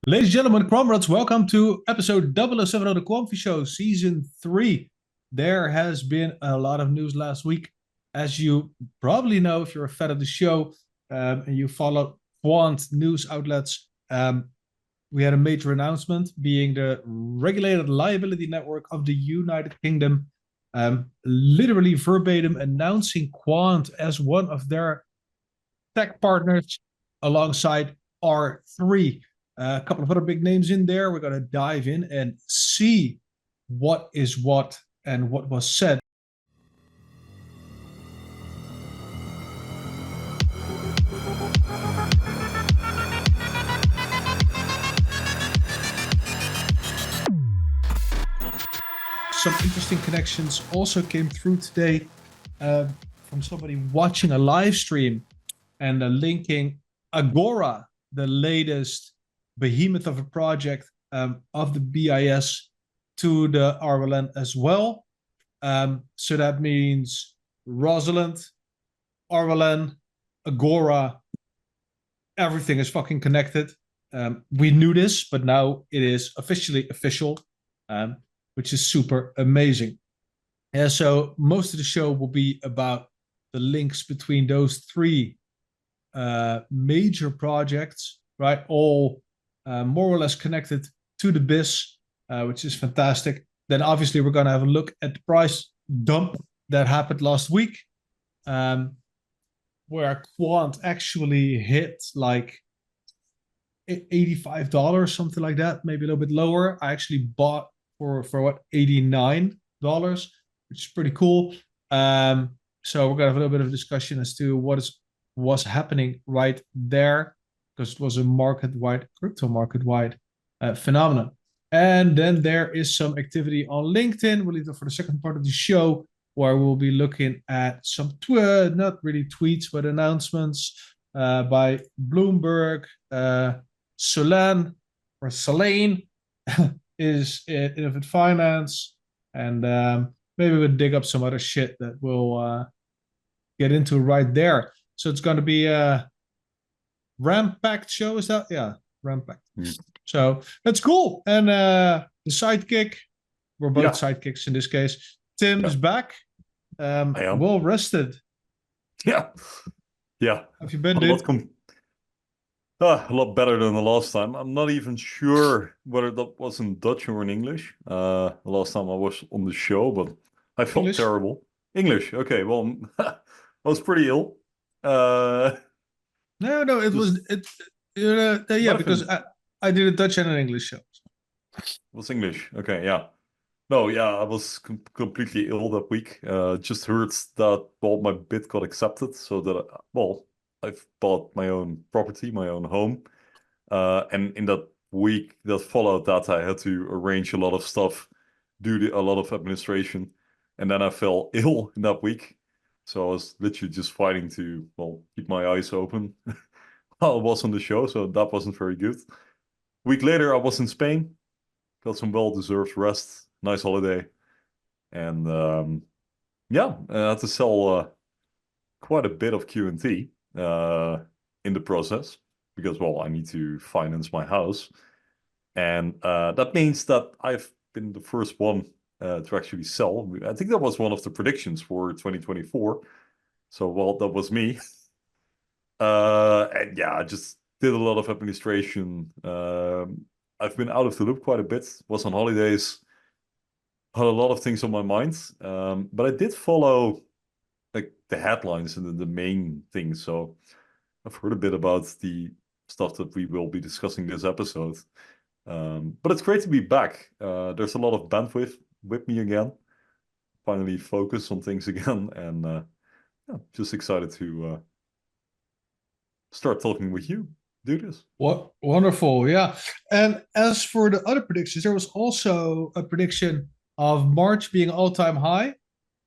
Ladies and gentlemen, comrades, welcome to episode 007 of the Quamfy Show, season 3. There has been a lot of news last week. As you probably know, if you're a fan of the show and you follow quant news outlets, we had a major announcement being the Regulated Liability Network of the United Kingdom, literally verbatim announcing Quant as one of their tech partners alongside R3. A couple of other big names in there. We're going to dive in and see what is what and what was said. Some interesting connections also came through today from somebody watching a live stream and linking Agora, the latest behemoth of a project of the BIS, to the RLN as well. So that means Rosalind, RLN, Agora, everything is fucking connected. We knew this, but now it is officially official, which is super amazing. Yeah, so most of the show will be about the links between those three major projects, right? All more or less connected to the BIS, which is fantastic. Then obviously we're going to have a look at the price dump that happened last week, where Quant actually hit like $85, something like that, maybe a little bit lower. I actually bought for what, $89, which is pretty cool. So we're going to have a little bit of discussion as to what's happening right there, because it was a crypto market-wide phenomenon. And then there is some activity on LinkedIn. We'll leave that for the second part of the show, where we'll be looking at some not really tweets, but announcements by Bloomberg. Solane is in Innovate Finance, and maybe we'll dig up some other shit that we'll get into right there. So it's going to be a ram-packed show, is that? Yeah, ram-packed. So that's cool. And the sidekick, we're both sidekicks in this case. Tim is back. Well rested. Yeah. Have you been, dude? A lot better than the last time. I'm not even sure whether that was in Dutch or in English. The last time I was on the show, but I felt terrible. English. Okay, well, I was pretty ill. No, it was because I did a Dutch and an English show. It was English. Okay, yeah. No, yeah, I was completely ill that week. Just heard that, well, my bid got accepted, so that, I've bought my own property, my own home. And in that week that followed that, I had to arrange a lot of stuff, do a lot of administration. And then I fell ill in that week. So I was literally just fighting to, keep my eyes open while I was on the show. So that wasn't very good. Week later, I was in Spain, got some well-deserved rest, nice holiday. And I had to sell quite a bit of QNT in the process, because, I need to finance my house. And that means that I've been the first one to actually sell. I think that was one of the predictions for 2024. So, that was me. And yeah, I just did a lot of administration. I've been out of the loop quite a bit, was on holidays, had a lot of things on my mind. But I did follow like the headlines and the main things. So I've heard a bit about the stuff that we will be discussing this episode. But it's great to be back. There's a lot of bandwidth with me again. Finally focus on things again. And just excited to start talking with you. Do this. What wonderful, yeah. And as for the other predictions, there was also a prediction of March being all-time high,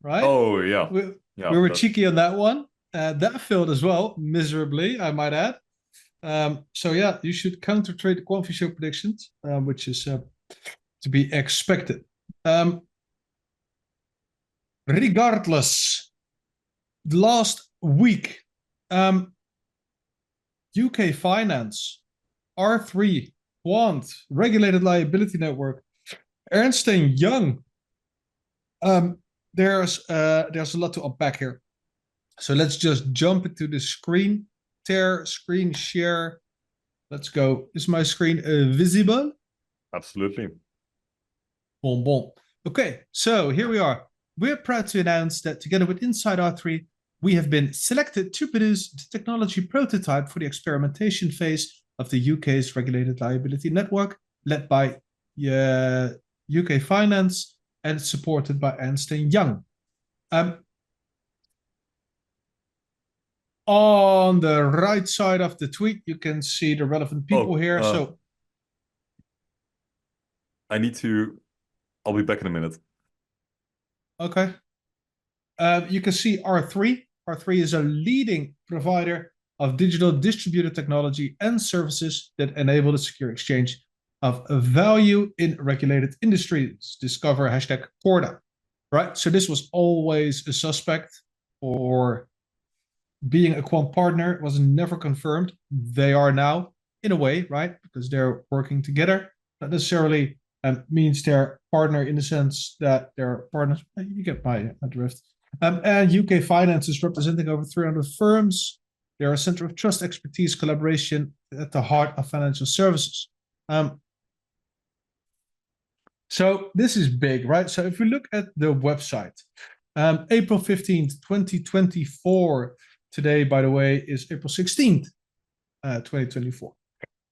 right? Oh, yeah. We were cheeky on that one. That failed as well, miserably, I might add. So yeah, you should counter trade the Quamfy Show predictions, which is to be expected. Regardless, last week, UKFinance, R3 Quant, Regulated Liability Network, Ernst & Young. There's a lot to unpack here. So let's just jump into the screen share. Let's go. Is my screen visible? Absolutely. Bon. Okay, so here we are. We're proud to announce that together with Inside R3, we have been selected to produce the technology prototype for the experimentation phase of the UK's Regulated Liability Network, led by UKFinance and supported by Ernst & Young. On the right side of the tweet, you can see the relevant people here. So I'll be back in a minute. Okay. You can see R3. R3 is a leading provider of digital distributed technology and services that enable the secure exchange of value in regulated industries. Discover #Corda. Right? So this was always a suspect for being a quant partner. It was never confirmed. They are now, in a way, right? Because they're working together. Not necessarily means they're partner in the sense that they're partners. You get my drift. And UKFinance is representing over 300 firms. They're a center of trust, expertise, collaboration at the heart of financial services. So this is big, right? So if we look at the website, April 15th, 2024. Today, by the way, is April 16th, 2024.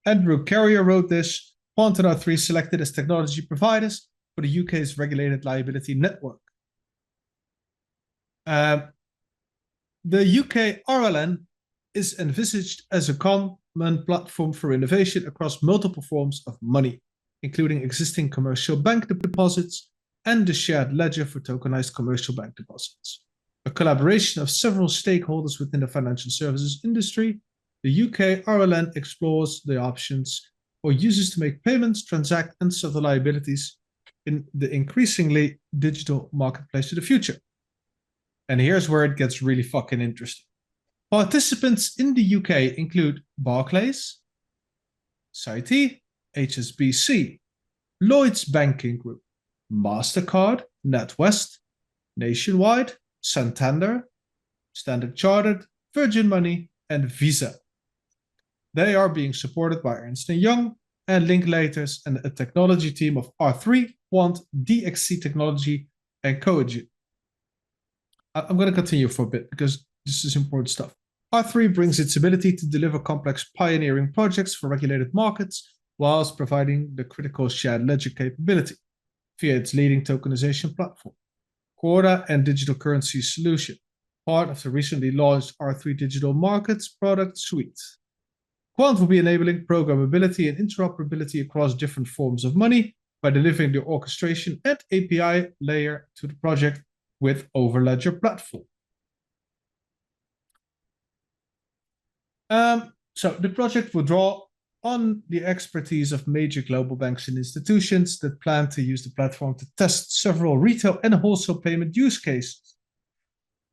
Andrew Carrier wrote this. Quant and R3 selected as technology providers for the UK's Regulated Liability Network. The UK RLN is envisaged as a common platform for innovation across multiple forms of money, including existing commercial bank deposits and the shared ledger for tokenized commercial bank deposits. A collaboration of several stakeholders within the financial services industry, the UK RLN explores the options for users to make payments, transact, and settle liabilities in the increasingly digital marketplace of the future. And here's where it gets really fucking interesting. Participants in the UK include Barclays, Citi, HSBC, Lloyds Banking Group, MasterCard, NatWest, Nationwide, Santander, Standard Chartered, Virgin Money, and Visa. They are being supported by Ernst & Young and Linklaters and a technology team of R3, Quant, DXC Technology, and Coadjute. I'm going to continue for a bit because this is important stuff. R3 brings its ability to deliver complex pioneering projects for regulated markets whilst providing the critical shared ledger capability via its leading tokenization platform, Corda and digital currency solution, part of the recently launched R3 Digital Markets product suite. Quant will be enabling programmability and interoperability across different forms of money by delivering the orchestration and API layer to the project with Overledger platform. So the project will draw on the expertise of major global banks and institutions that plan to use the platform to test several retail and wholesale payment use cases.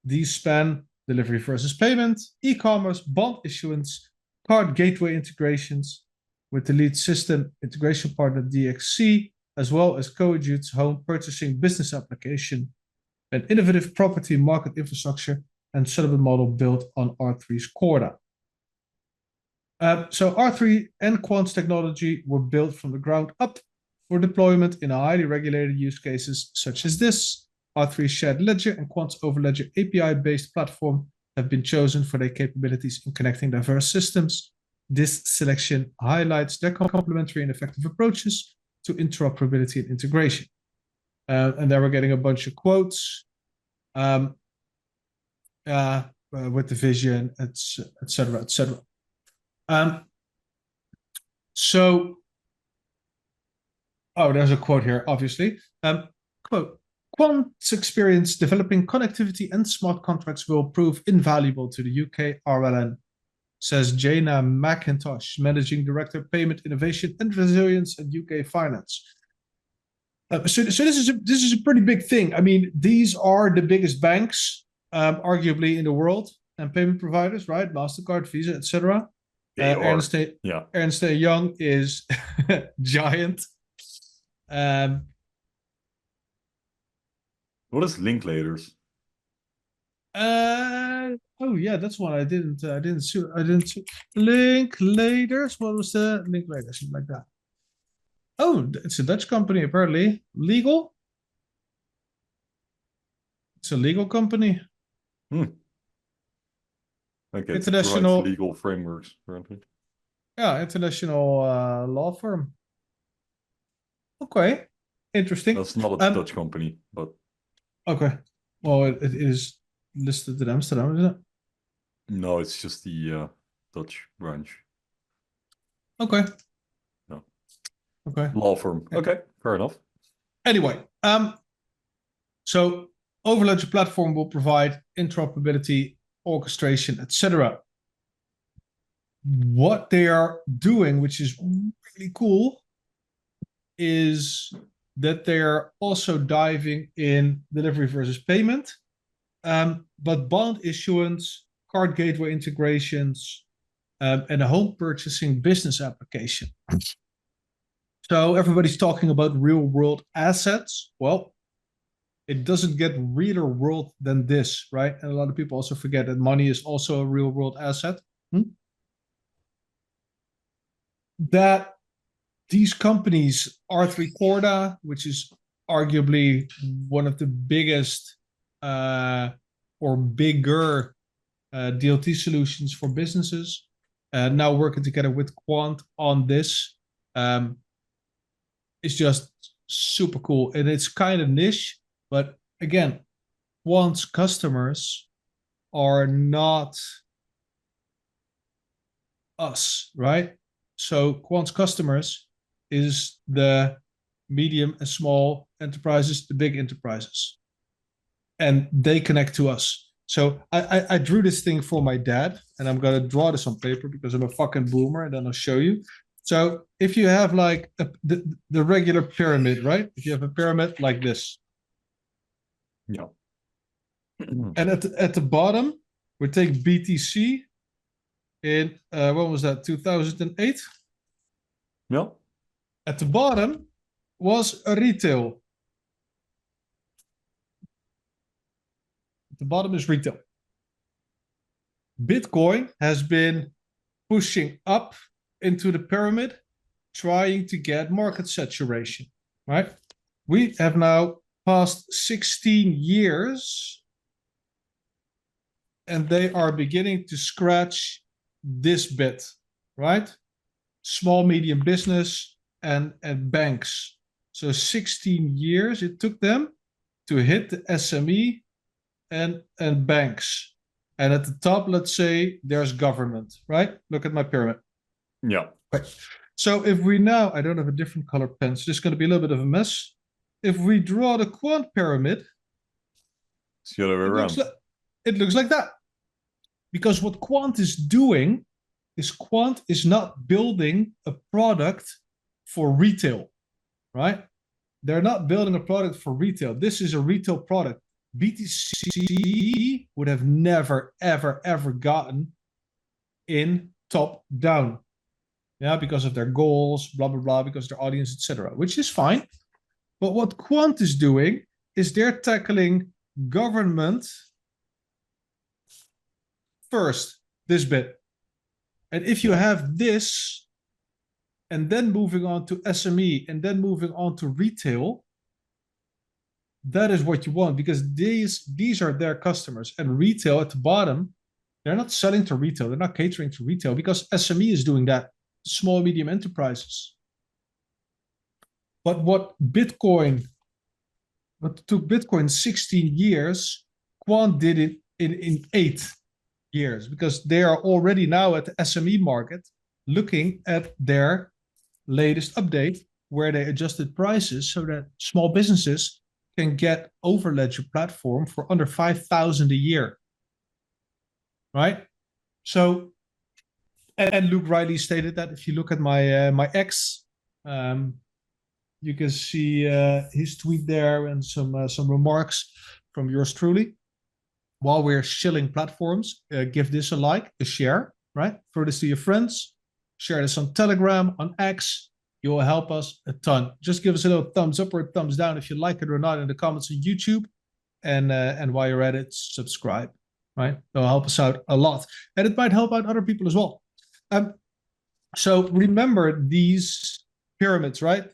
These span delivery versus payment, e-commerce, bond issuance, card gateway integrations with the lead system integration partner DXC, as well as Coadjute's home purchasing business application, an innovative property market infrastructure and settlement model built on R3's Corda. So R3 and Quant's technology were built from the ground up for deployment in highly regulated use cases such as this. R3's shared ledger and Quant's Overledger API-based platform have been chosen for their capabilities in connecting diverse systems. This selection highlights their complementary and effective approaches to interoperability and integration. And then we're getting a bunch of quotes with the vision, etc., etc. There's a quote here, obviously. Quote, Quant's experience developing connectivity and smart contracts will prove invaluable to the UK RLN, says Jana McIntosh, Managing Director, Payment Innovation and Resilience at UKFinance. So this is a pretty big thing. I mean, these are the biggest banks, arguably in the world, and payment providers, right? MasterCard, Visa, etc. They are. Yeah. Ernst Young is giant. What is Linklaters? Oh yeah, that's one I didn't see. Linklaters. What was the Linklaters? Something like that. Oh, it's a Dutch company apparently. Legal. It's a legal company. Okay, International it provides legal frameworks apparently. Yeah, international law firm. Okay, interesting. That's not a Dutch company, but okay. Well, it is listed in Amsterdam, isn't it? no, it's just the Dutch branch. Okay. No. Okay. Law firm. Okay, fair enough. Anyway, so Overledger platform will provide interoperability, orchestration, etc. What they are doing, which is really cool, is that they are also diving in delivery versus payment, but bond issuance, card gateway integrations, and a home purchasing business application. So everybody's talking about real world assets. Well, it doesn't get realer world than this, right? And a lot of people also forget that money is also a real world asset. That these companies, R3 Corda, which is arguably one of the biggest or bigger DLT solutions for businesses, now working together with Quant on this, is just super cool. And it's kind of niche, but again, Quant's customers are not us, right? So Quant's customers is the medium and small enterprises, the big enterprises. And they connect to us. So I drew this thing for my dad, and I'm going to draw this on paper because I'm a fucking boomer, and then I'll show you. So if you have like the regular pyramid, right? If you have a pyramid like this. Yeah. And at the bottom, we take BTC in, when was that, 2008? Yeah. At the bottom was a retail. At the bottom is retail. Bitcoin has been pushing up into the pyramid, trying to get market saturation, right? We have now passed 16 years, and they are beginning to scratch this bit, right? Small, medium business and banks. So 16 years it took them to hit the SME and banks. And at the top, let's say there's government, right? Look at my pyramid. Yeah. Right. So if we now, I don't have a different color pen, so this is going to be a little bit of a mess. If we draw the quant pyramid, it's the other way around. It looks like that. Because what Quant is doing is Quant is not building a product for retail, right? They're not building a product for retail. This is a retail product. BTC would have never, ever, ever gotten in top down. Yeah, because of their goals, blah, blah, blah, because of their audience, etc., which is fine. But what Quant is doing is they're tackling government first, this bit. And if you have this, and then moving on to SME, and then moving on to retail, that is what you want, because these are their customers. And retail at the bottom, they're not selling to retail. They're not catering to retail, because SME is doing that, small, medium enterprises. But what took Bitcoin 16 years, Quant did it in 8 years, because they are already now at the SME market looking at their latest update where they adjusted prices so that small businesses can get Overledger platform for under 5,000 a year. Right? So, and Luke Riley stated that if you look at my ex, you can see his tweet there and some remarks from yours truly. While we're shilling platforms, give this a like, a share. right? Throw this to your friends. Share this on Telegram, on X. You will help us a ton. Just give us a little thumbs up or a thumbs down if you like it or not in the comments on YouTube. And while you're at it, subscribe, right? It'll help us out a lot. And it might help out other people as well. So remember these pyramids, right?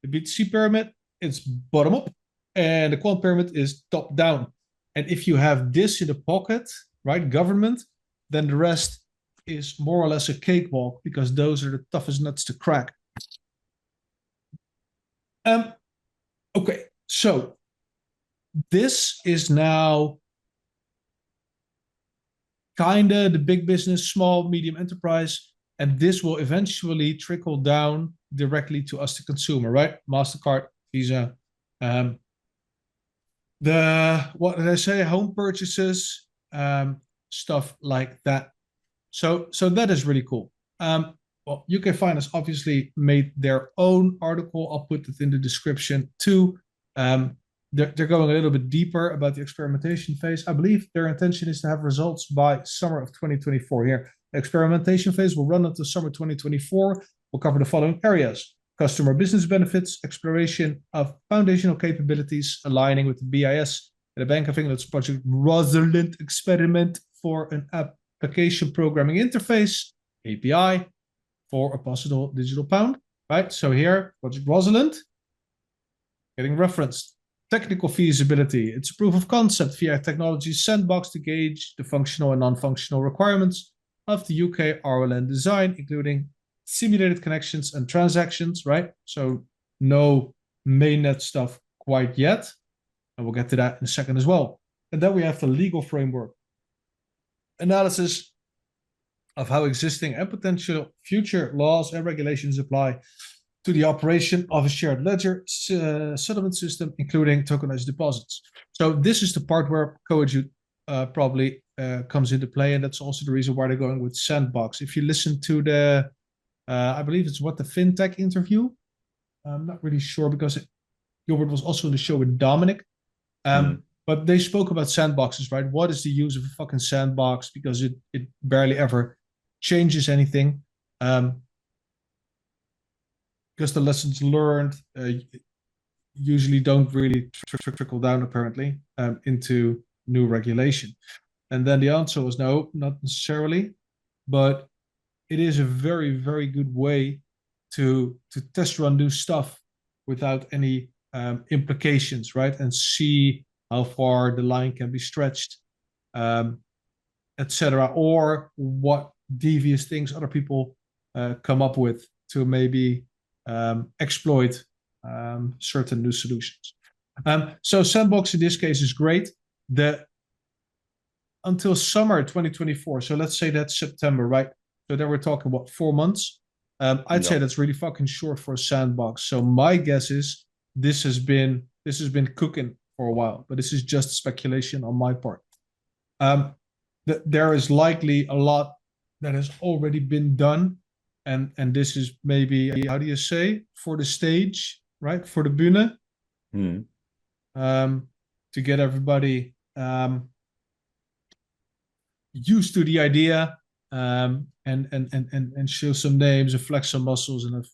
The BTC pyramid is bottom up, and the Quant pyramid is top down. And if you have this in the pocket, right, government, then the rest is more or less a cakewalk, because those are the toughest nuts to crack. Okay, so this is now kind of the big business, small, medium enterprise, and this will eventually trickle down directly to us, the consumer, right? MasterCard, Visa, what did I say? Home purchases, stuff like that. So that is really cool. Well, UKFinance obviously made their own article. I'll put it in the description too. They're going a little bit deeper about the experimentation phase. I believe their intention is to have results by summer of 2024 here. The experimentation phase will run until summer 2024. We'll cover the following areas: customer business benefits, exploration of foundational capabilities, aligning with the BIS and the Bank of England's Project Rosalind experiment for an application programming interface, API, for a possible digital pound, right? So here, Project Rosalind, getting referenced. Technical feasibility. It's a proof of concept via technology sandbox to gauge the functional and non-functional requirements of the UK RLN design, including simulated connections and transactions, right? So no mainnet stuff quite yet. And we'll get to that in a second as well. And then we have the legal framework. Analysis of how existing and potential future laws and regulations apply to the operation of a shared ledger settlement system, including tokenized deposits. So this is the part where Coadjute probably comes into play, and that's also the reason why they're going with Sandbox. If you listen to the, I believe it's what the FinTech interview, I'm not really sure because Gilbert was also in the show with Dominic, but they spoke about sandboxes, right? What is the use of a fucking sandbox? Because it barely ever changes anything. Because the lessons learned usually don't really trickle down, apparently, into new regulation. And then the answer was no, not necessarily, but it is a very, very good way to test run new stuff without any implications, right? And see how far the line can be stretched, etc., or what devious things other people come up with to maybe exploit certain new solutions. So Sandbox in this case is great. Until summer 2024, so let's say that's September, right? So then we're talking about 4 months. I'd say that's really fucking short for a sandbox. So my guess is this has been cooking for a while, but this is just speculation on my part. There is likely a lot that has already been done. And this is maybe, how do you say, for the stage, right? For the Bühne. To get everybody used to the idea, and show some names and flex some muscles, and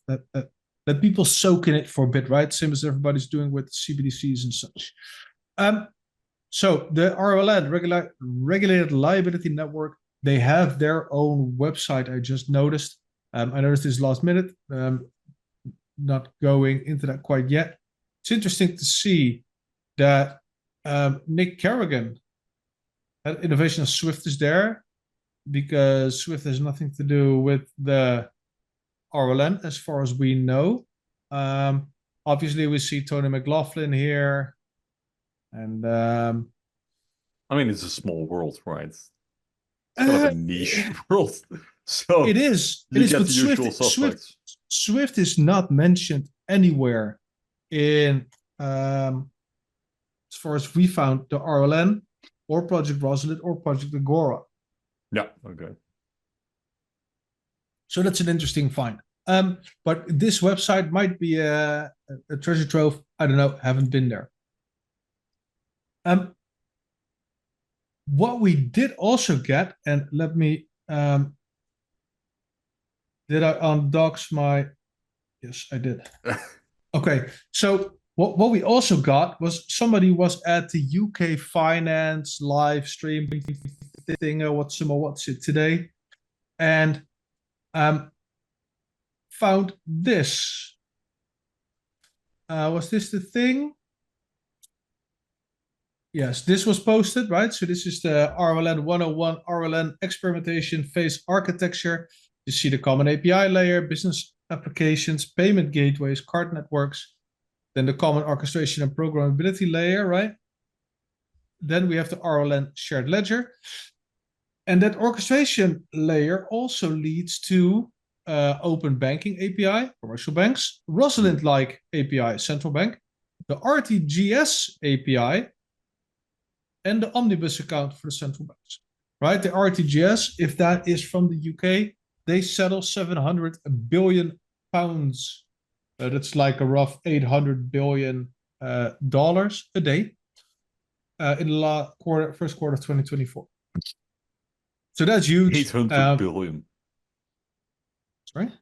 let people soak in it for a bit, right? Same as everybody's doing with CBDCs and such. So the RLN, Regulated Liability Network, they have their own website. I just noticed. I noticed this last minute, not going into that quite yet. It's interesting to see that Nick Kerrigan at Innovation of Swift is there, because Swift has nothing to do with the RLN as far as we know. Obviously, we see Tony McLaughlin here. And I mean, it's a small world, right? It's kind of a niche world. So it is. It is, but Swift is not mentioned anywhere in, as far as we found, the RLN or Project Rosalind or Project Agora. Yeah, okay. So that's an interesting find. But this website might be a treasure trove. I don't know. Haven't been there. What we did also get, and let me Did I undox my? Yes, I did. Okay, so what we also got was somebody was at the UKFinance live stream thing. What's it today? And found this. Was this the thing? Yes, this was posted, right? So this is the RLN 101 RLN experimentation phase architecture. You see the common API layer, business applications, payment gateways, card networks, then the common orchestration and programmability layer, right? Then we have the RLN shared ledger. And that orchestration layer also leads to open banking API, commercial banks, Rosalind-like API, central bank, the RTGS API, and the omnibus account for the central banks, right? The RTGS, if that is from the UK, they settle 700 billion pounds. That's like a rough 800 billion dollars a day in the first quarter of 2024. So that's huge. 800 billion. Sorry?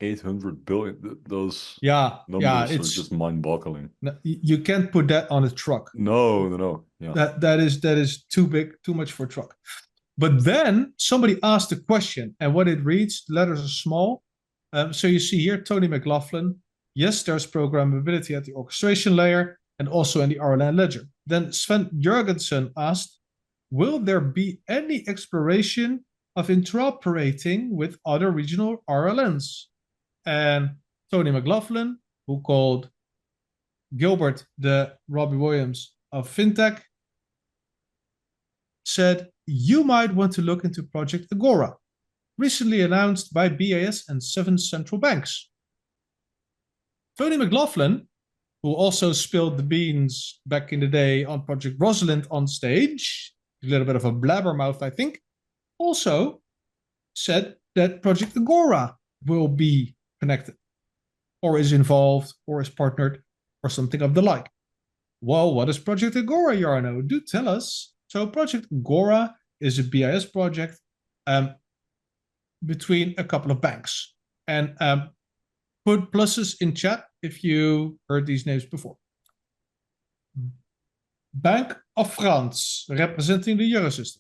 800 billion. Those numbers are just mind-boggling. You can't put that on a truck. No. Yeah. That is too big, too much for a truck. But then somebody asked a question, and what it reads, the letters are small. So you see here, Tony McLaughlin. Yes, there's programmability at the orchestration layer and also in the RLN ledger. Then Sven Jurgensen asked, will there be any exploration of interoperating with other regional RLNs? And Tony McLaughlin, who called Gilbert the Robbie Williams of FinTech, said, you might want to look into Project Agora, recently announced by BIS and 7 central banks. Tony McLaughlin, who also spilled the beans back in the day on Project Rosalind on stage, a little bit of a blabbermouth, I think, also said that Project Agora will be connected, or is involved, or is partnered, or something of the like. Well, what is Project Agora, Jarno? Do tell us. So Project Agora is a BIS project between a couple of banks. And put pluses in chat if you heard these names before. Bank of France, representing the Eurosystem.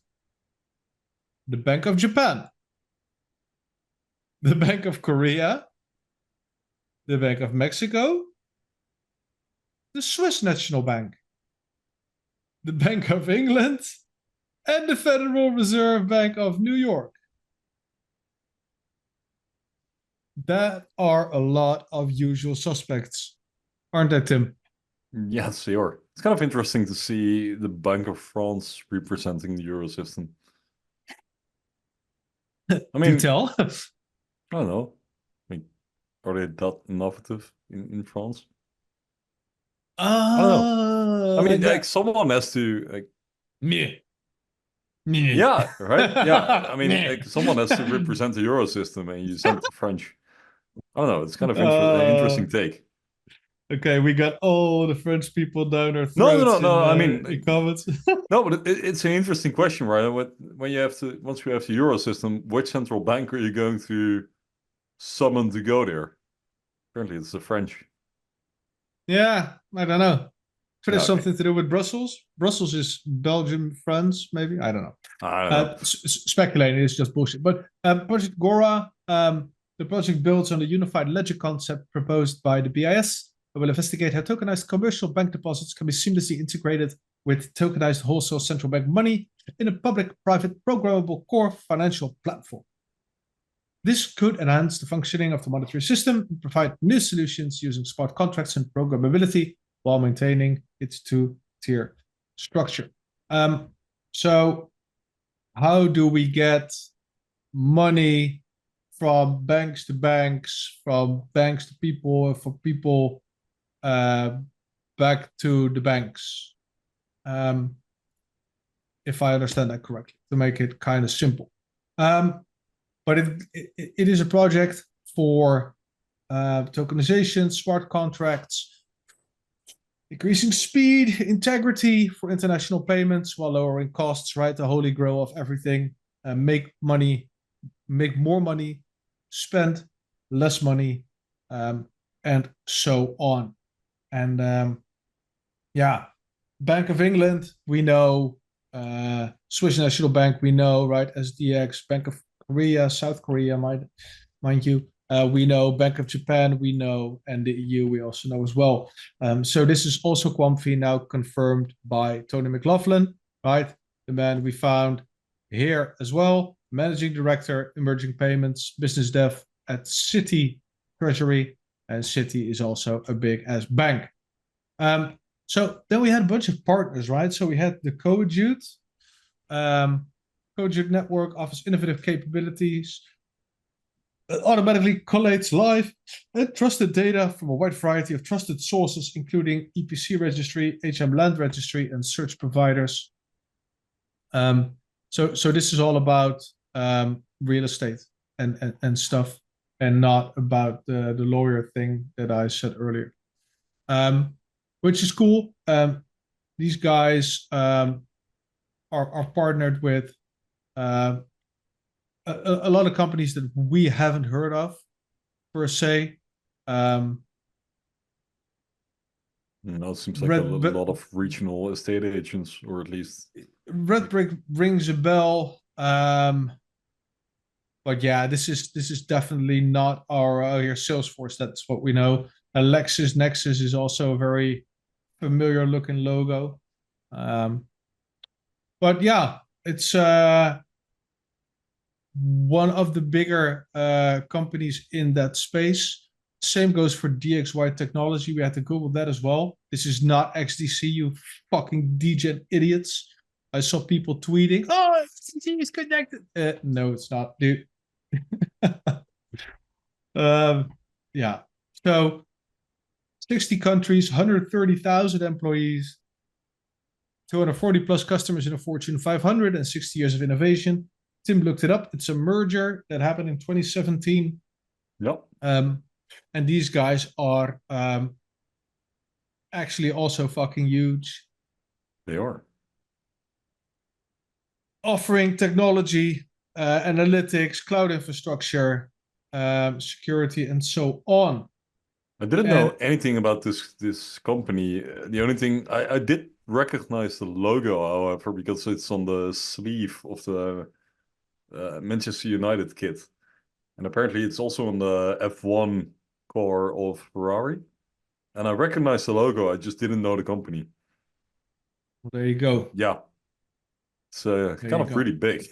The Bank of Japan. The Bank of Korea. The Bank of Mexico. The Swiss National Bank. The Bank of England. And the Federal Reserve Bank of New York. That are a lot of usual suspects, aren't they, Tim? Yes, they are. It's kind of interesting to see the Bank of France representing the Eurosystem. I mean, tell. I don't know. I mean, are they that innovative in France? I don't know. I mean, like someone has to like. Me. Yeah, right. Yeah, I mean, like, someone has to represent the Eurosystem, and you send the French. I don't know. It's kind of interesting take. Okay, we got all the French people down our throats. No. I mean, in comments. no, but it's an interesting question, right? When you have to, once we have the Eurosystem, which central bank are you going to summon to go there? Apparently, it's the French. Yeah, I don't know. Could have something to do with Brussels. Brussels is Belgium, France, maybe. I don't know. I don't know. Speculating is just bullshit. But Project Agora, the project builds on the unified ledger concept proposed by the BIS. It will investigate how tokenized commercial bank deposits can be seamlessly integrated with tokenized wholesale central bank money in a public-private programmable core financial platform. This could enhance the functioning of the monetary system and provide new solutions using smart contracts and programmability while maintaining its two-tier structure. So how do we get money from banks to banks, from banks to people, from people back to the banks? If I understand that correctly, to make it kind of simple. But it is a project for tokenization, smart contracts, increasing speed, integrity for international payments while lowering costs, right? The holy grail of everything. Make money, make more money spend less money, and so on. And yeah, Bank of England, we know. Swiss National Bank, we know, right? SDX, Bank of Korea, South Korea, mind you. We know Bank of Japan, we know, and the EU we also know as well. So this is also Quamfy, now confirmed by Tony McLaughlin, right? The man we found here as well, Managing Director, Emerging Payments, Business Dev at Citi Treasury, and Citi is also a big ass bank. So then we had a bunch of partners, right? So we had the Coadjute, Coadjute Network offers innovative capabilities, automatically collates live and trusted data from a wide variety of trusted sources, including EPC registry, HM land registry, and search providers. So this is all about real estate and stuff, and not about the lawyer thing that I said earlier. Which is cool. These guys are partnered with a lot of companies that we haven't heard of, per se. It seems like a lot of regional estate agents, or at least Red Brick rings a bell. But yeah, this is definitely not our Salesforce. That's what we know. LexisNexis is also a very familiar looking logo. But yeah, it's one of the bigger companies in that space. Same goes for DXY Technology. We had to Google that as well. This is not XDC, you fucking degen idiots. I saw people tweeting, "Oh, XDC is connected." No, it's not, dude. Yeah. So 60 countries, 130,000 employees, 240 plus customers in a Fortune 500, and 60 years of innovation. Tim looked it up. It's a merger that happened in 2017. Yep. And these guys are actually also fucking huge. They are. Offering technology, analytics, cloud infrastructure, security, and so on. I didn't know anything about this company. The only thing I did recognize the logo, however, because it's on the sleeve of the Manchester United kit, and apparently it's also on the F1 car of Ferrari. And I recognized the logo. I just didn't know the company. Well, there you go. Yeah, it's kind of really big.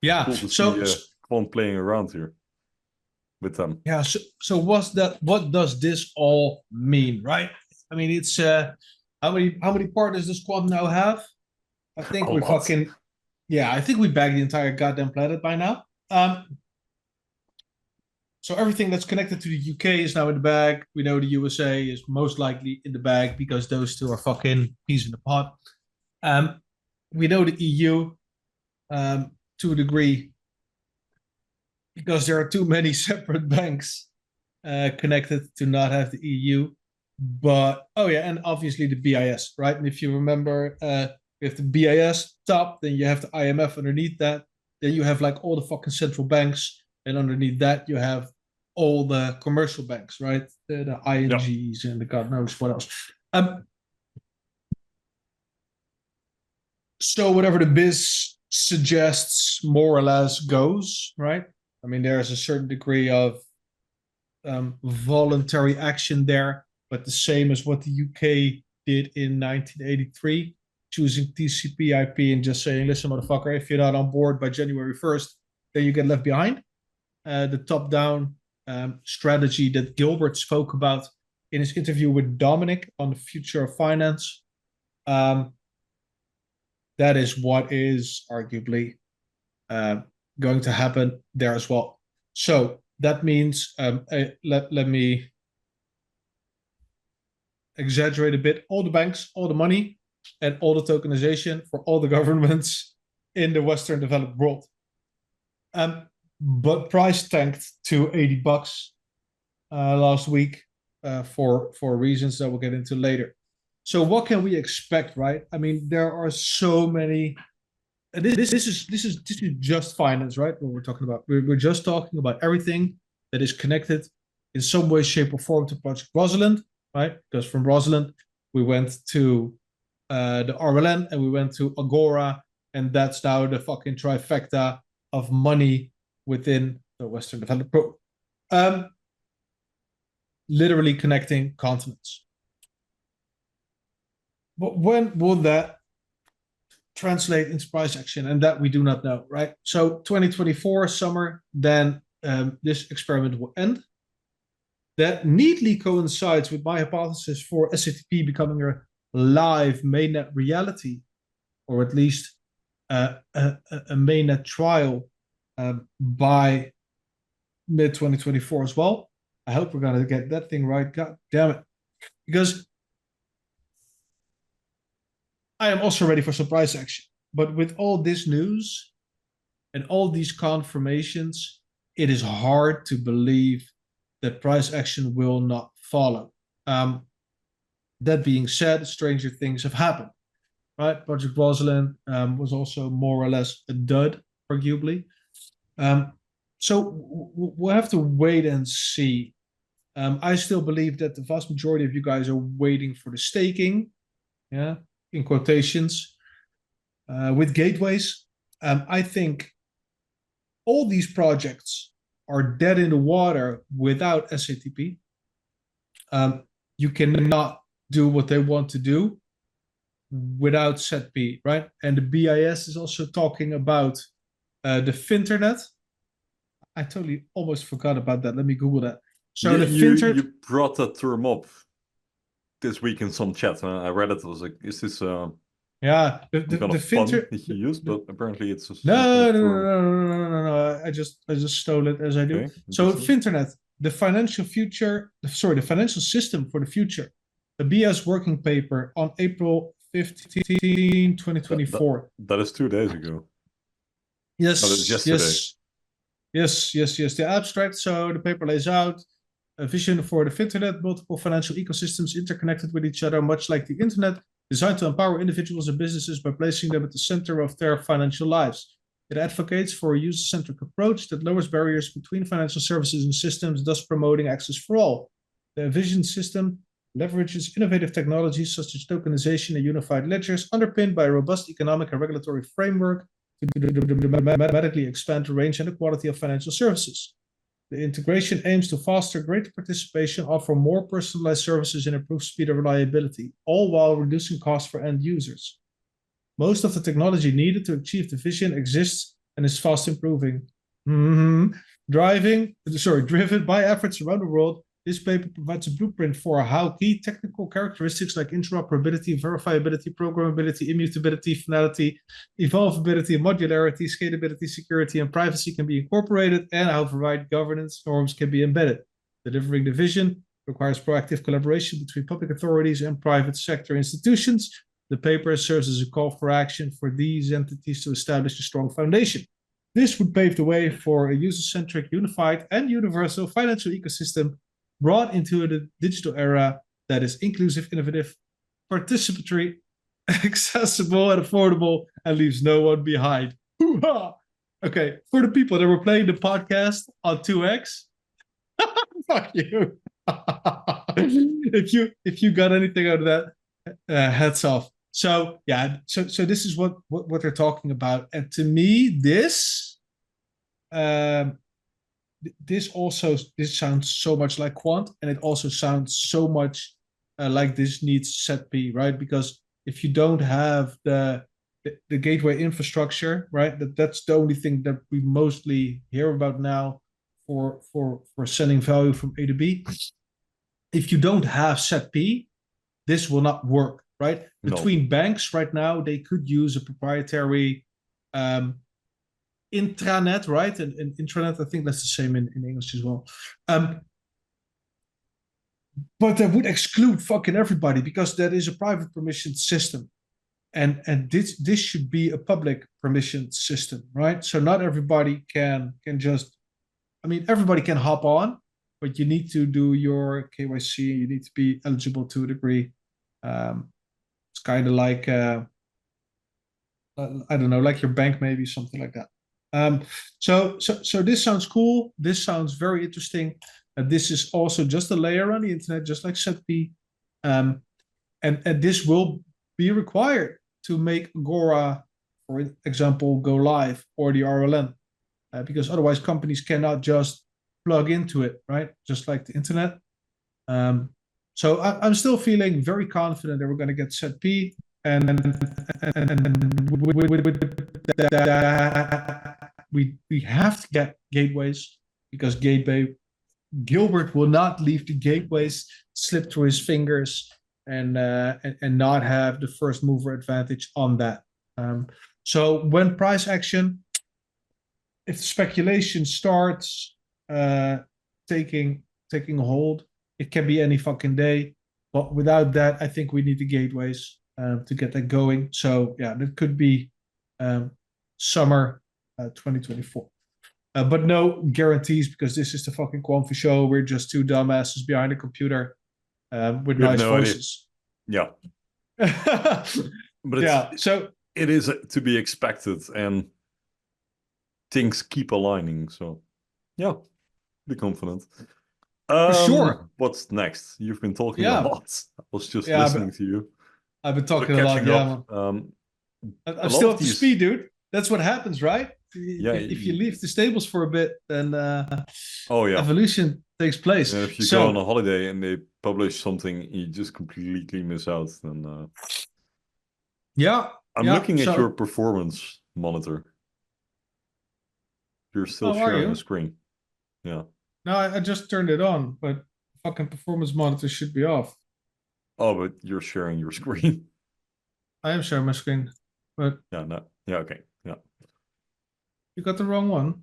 Yeah. Cool to see Quant playing around here with them. Yeah. So what does this all mean, right? I mean, it's how many partners does Quant now have? I think we fucking I think we bagged the entire goddamn planet by now. So everything that's connected to the UK is now in the bag. We know the USA is most likely in the bag because those two are fucking peas in the pot. We know the EU to a degree because there are too many separate banks connected to not have the EU. But and obviously the BIS, right? And if you remember, if the BIS top, then you have the IMF underneath that. Then you have like all the fucking central banks. And underneath that, you have all the commercial banks, right? The INGs and the God knows what else. So whatever the BIS suggests more or less goes, right? I mean, there is a certain degree of voluntary action there, but the same as what the UK did in 1983, choosing TCP/IP and just saying, listen, motherfucker, if you're not on board by January 1st, then you get left behind. The top-down strategy that Gilbert spoke about in his interview with Dominic on the future of finance. That is what is arguably going to happen there as well. So that means, let me exaggerate a bit, all the banks, all the money, and all the tokenization for all the governments in the Western developed world. But price tanked to $80 last week for reasons that we'll get into later. So what can we expect, right? I mean, there are so many this is just finance, right? What we're talking about. We're just talking about everything that is connected in some way, shape, or form to Project Rosalind, right? Because from Rosalind we went to the RLN and we went to Agora, and that's now the fucking trifecta of money within the Western Development Program. Literally connecting continents. But when will that translate into price action? And that we do not know, right? So 2024 summer, then this experiment will end. That neatly coincides with my hypothesis for SATP becoming a live mainnet reality, or at least a mainnet trial by mid 2024 as well. I hope we're gonna get that thing right. God damn it. Because I am also ready for some price action. But with all this news and all these confirmations, it is hard to believe that price action will not follow. That being said, stranger things have happened, right? Project Rosalind was also more or less a dud, arguably. So we'll have to wait and see. I still believe that the vast majority of you guys are waiting for the staking, yeah, in quotations, with gateways. I think all these projects are dead in the water without SATP. You cannot do what they want to do without SATP, right? And the BIS is also talking about the Finternet. I totally almost forgot about that. Let me Google that. So you brought that term up this week in some chat. I read it. I was like, is this yeah, the Finter that you use? But apparently it's just no. I just stole it as I do. Okay, so Finternet, the financial system for the future. The BIS working paper on April 15, 2024. That is 2 days ago. Yes, that is yesterday. Yes. The abstract. So the paper lays out a vision for the Finternet, multiple financial ecosystems interconnected with each other, much like the internet, designed to empower individuals and businesses by placing them at the center of their financial lives. It advocates for a user-centric approach that lowers barriers between financial services and systems, thus promoting access for all. The vision system leverages innovative technologies such as tokenization and unified ledgers, underpinned by a robust economic and regulatory framework to dramatically expand the range and the quality of financial services. The integration aims to foster greater participation, offer more personalized services, and improve speed and reliability, all while reducing costs for end users. Most of the technology needed to achieve the vision exists and is fast improving. Driven by efforts around the world, this paper provides a blueprint for how key technical characteristics like interoperability, verifiability, programmability, immutability, finality, evolvability, modularity, scalability, security, and privacy can be incorporated, and how varied governance norms can be embedded. Delivering the vision requires proactive collaboration between public authorities and private sector institutions. The paper serves as a call for action for these entities to establish a strong foundation. This would pave the way for a user-centric, unified, and universal financial ecosystem brought into the digital era that is inclusive, innovative, participatory, accessible, and affordable, and leaves no one behind. Okay, for the people that were playing the podcast on 2x, fuck you. if you got anything out of that, hats off. So yeah, so this is what they're talking about, and to me, this sounds so much like Quant, and it also sounds so much like this needs SATP, right? Because if you don't have the gateway infrastructure, right, that's the only thing that we mostly hear about now for sending value from A to B. If you don't have SATP, this will not work, right? No. Between banks right now, they could use a proprietary intranet, right? And intranet, I think that's the same in English as well. But that would exclude fucking everybody because that is a private permission system. And this should be a public permission system, right? So not everybody can just, I mean, everybody can hop on, but you need to do your KYC, you need to be eligible to a degree. It's kind of like I don't know, like your bank, maybe something like that. So this sounds cool. This sounds very interesting. This is also just a layer on the internet, just like ZP. And this will be required to make Agora, for example, go live, or the RLN, because otherwise companies cannot just plug into it, right? Just like the internet. So I'm still feeling very confident that we're going to get ZP, and we have to get gateways, because Gilbert will not leave the gateways slip through his fingers and not have the first mover advantage on that. So when price action, if speculation starts taking hold, it can be any fucking day. But without that, I think we need the gateways to get that going. So yeah, that could be summer 2024. But no guarantees, because this is the fucking Quamfy Show. We're just two dumbasses behind a computer with We have nice no idea. voices. Yeah. But Yeah, so it is to be expected, and things keep aligning. So yeah, be confident. for sure. What's next? You've been talking a Yeah, lot. I was just yeah, listening to you. I've been We're talking a lot. catching Yeah, up. man. A I'm lot still of up to these. speed, dude. That's what happens, right? Yeah. If you leave the stables for a bit, then Oh yeah. evolution takes place. And if you go on So a holiday and they publish something, you just completely miss out. Then yeah, I'm yeah. looking at So your performance monitor. You're still how are sharing a you? screen. Yeah. No, I just turned it on, but fucking performance monitor should be off. Oh, but you're sharing your screen. I am sharing my screen, but Yeah, no. Yeah, okay. Yeah. you got the wrong one.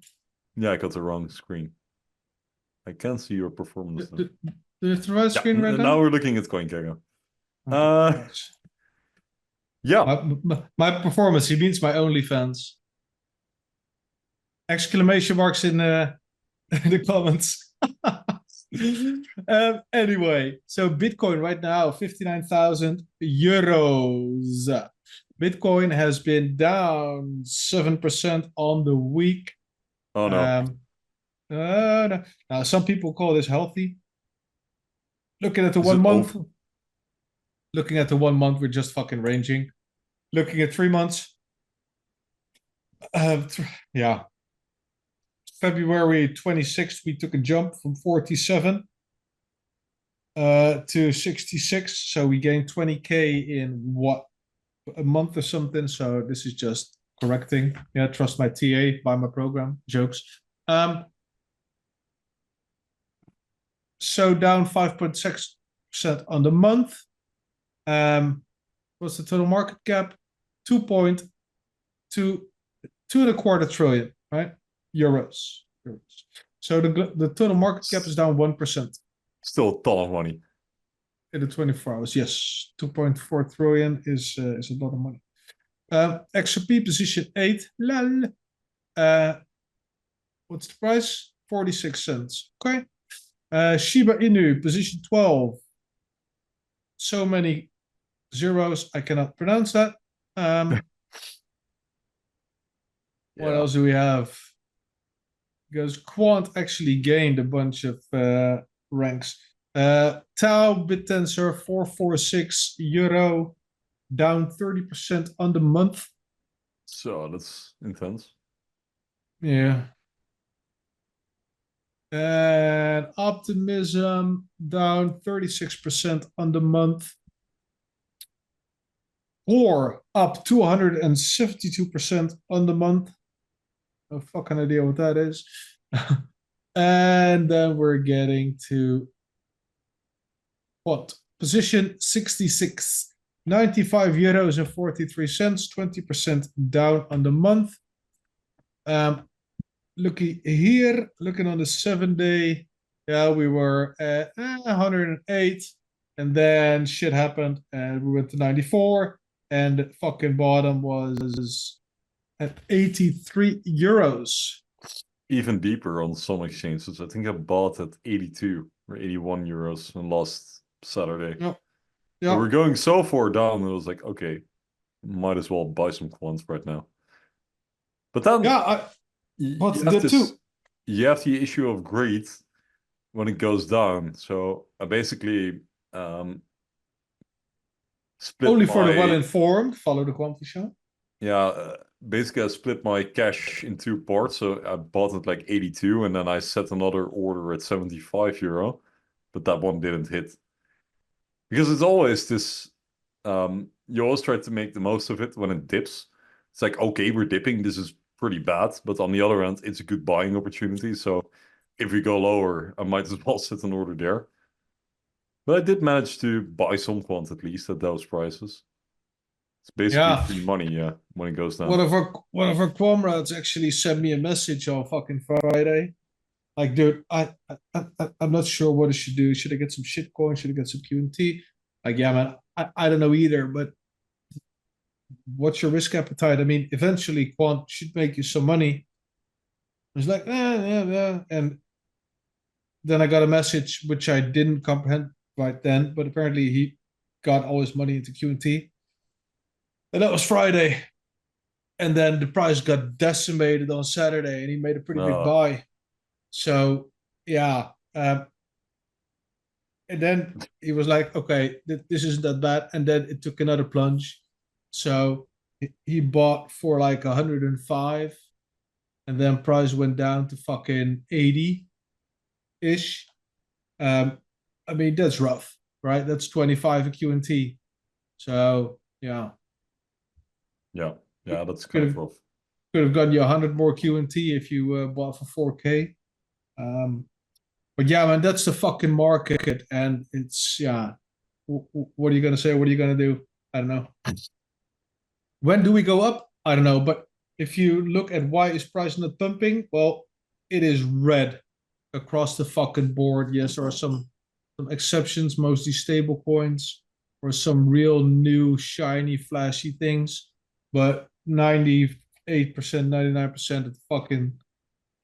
Yeah, I got the wrong screen. I can't see your Do, performance. do, do you have the right Yeah, screen right now now? we're looking at Coingecko. Okay, Uh, yeah. my performance, he means my OnlyFans. Exclamation marks in in the comments. Anyway, so Bitcoin right now, 59,000 euros. Bitcoin has been down 7% on the week. Oh no. No. Now, some people call this healthy. Looking at the Is one it month, over? we're just fucking ranging. Looking at 3 months, yeah. February 26th, we took a jump from 47 to 66. So we gained 20K in what, a month or something. So this is just correcting. Yeah, trust my TA, buy my program. Jokes. So down 5.6% on the month. What's the total market cap? 2.2 trillion, right? Euros. So the total market cap is down 1% Still a ton of money. in the 24 hours. Yes, 2.4 trillion is a lot of money. XRP position 8. Lol. What's the price? 46 cents. Okay. Shiba Inu position 12. So many zeros, I cannot pronounce that. What else do we have? Because Quant actually gained a bunch of ranks. Tau Bittensor 446 euro, down 30% on the month. So that's intense. Yeah. And Optimism down 36% on the month. Or up 272% on the month. No fucking idea what that is. And then we're getting to what? Position 66. 95 euros and 43 cents, 20% down on the month. Looking here, looking on the 7-day, yeah, we were at 108, and then shit happened, and we went to 94, and the fucking bottom was at 83 euros. Even deeper on some exchanges. I think I bought at 82 or 81 euros on last Saturday. Yep. So we're going so far down, it was like, okay, Might as well buy some quants right now. But then Yeah, you but have that this, too. you have the issue of greed when it goes down. So I basically split Only for the my well-informed, follow the Quamfy Show. basically I split my cash in two parts. So I bought it like 82 and then I set another order at 75 euro, but that one didn't hit. Because it's always this you always try to make the most of it when it dips. It's like, okay, we're dipping, this is pretty bad, but on the other hand, it's a good buying opportunity. So if we go lower, I might as well set an order there. But I did manage to buy some quant at least at those prices. It's basically Yeah, free money, yeah, when it goes one down. of our comrades actually sent me a message on fucking Friday. Like, dude, I'm not sure what I should do. Should I get some shitcoin? Should I get some QNT? Like, yeah, man, I don't know either. But what's your risk appetite? I mean, eventually, quant should make you some money. It's like, yeah. And then I got a message which I didn't comprehend right then, but apparently he got all his money into QNT. And that was Friday. And then the price got decimated on Saturday and he made a pretty big Uh, buy. So, yeah. And then he was like, okay, this isn't that bad. And then it took another plunge. So he bought for like 105. And then price went down to fucking 80 ish. I mean, that's rough, right? That's 25 a QNT. So, yeah. yeah, yeah, that's Could kind of have rough. could have gotten you 100 more QNT if you bought for 4K. But yeah, man, that's the fucking market, and it's yeah. What are you gonna say? What are you gonna do? I don't know. When do we go up? I don't know. But if you look at why is price not pumping, well, it is red across the fucking board. Yes, there are some exceptions, mostly stable coins or some real new shiny flashy things, but 98%, 99% of the fucking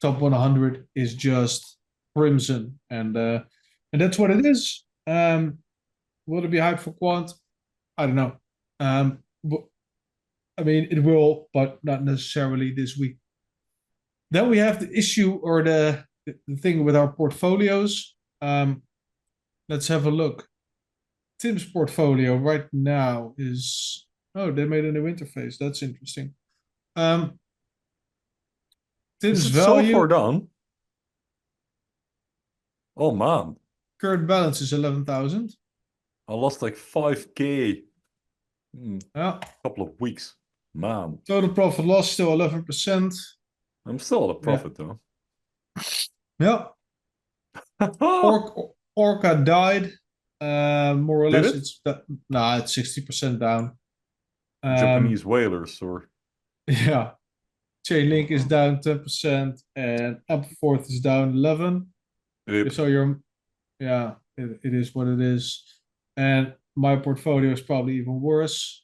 top 100 is just crimson, and that's what it is. Will it be hype for quant? I don't know. But, I mean, it will, but not necessarily this week. Then we have the issue or the thing with our portfolios. Let's have a look. Tim's portfolio right now is they made a new interface. That's interesting. Um, Is Tim's it so value far down? Oh man, current balance is 11,000. I lost like 5K in Yeah. a couple of weeks. Man, Total profit loss still 11%. I'm still at a Yeah. profit though. Yeah. Orca died. More or Did less, it? it's nah, it's 60% down. Japanese whalers or Yeah. Chainlink is down 10% and Ampleforth is down 11. rip. So it is what it is. And my portfolio is probably even worse.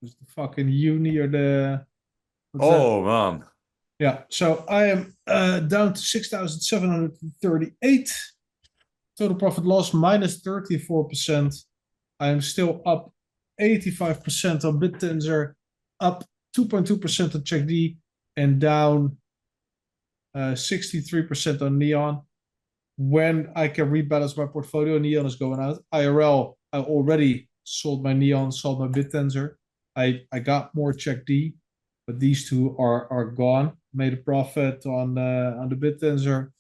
It's the fucking uni or the what's that? Oh man, Yeah. So I am down to 6,738. Total profit loss minus 34%. I am still up 85% on BitTensor, up 2.2% on CheckD, and down 63% on Neon. When I can rebalance my portfolio, Neon is going out. IRL, I already sold my Neon, sold my BitTensor. I got more CheckD, but these two are gone. Made a profit on the BitTensor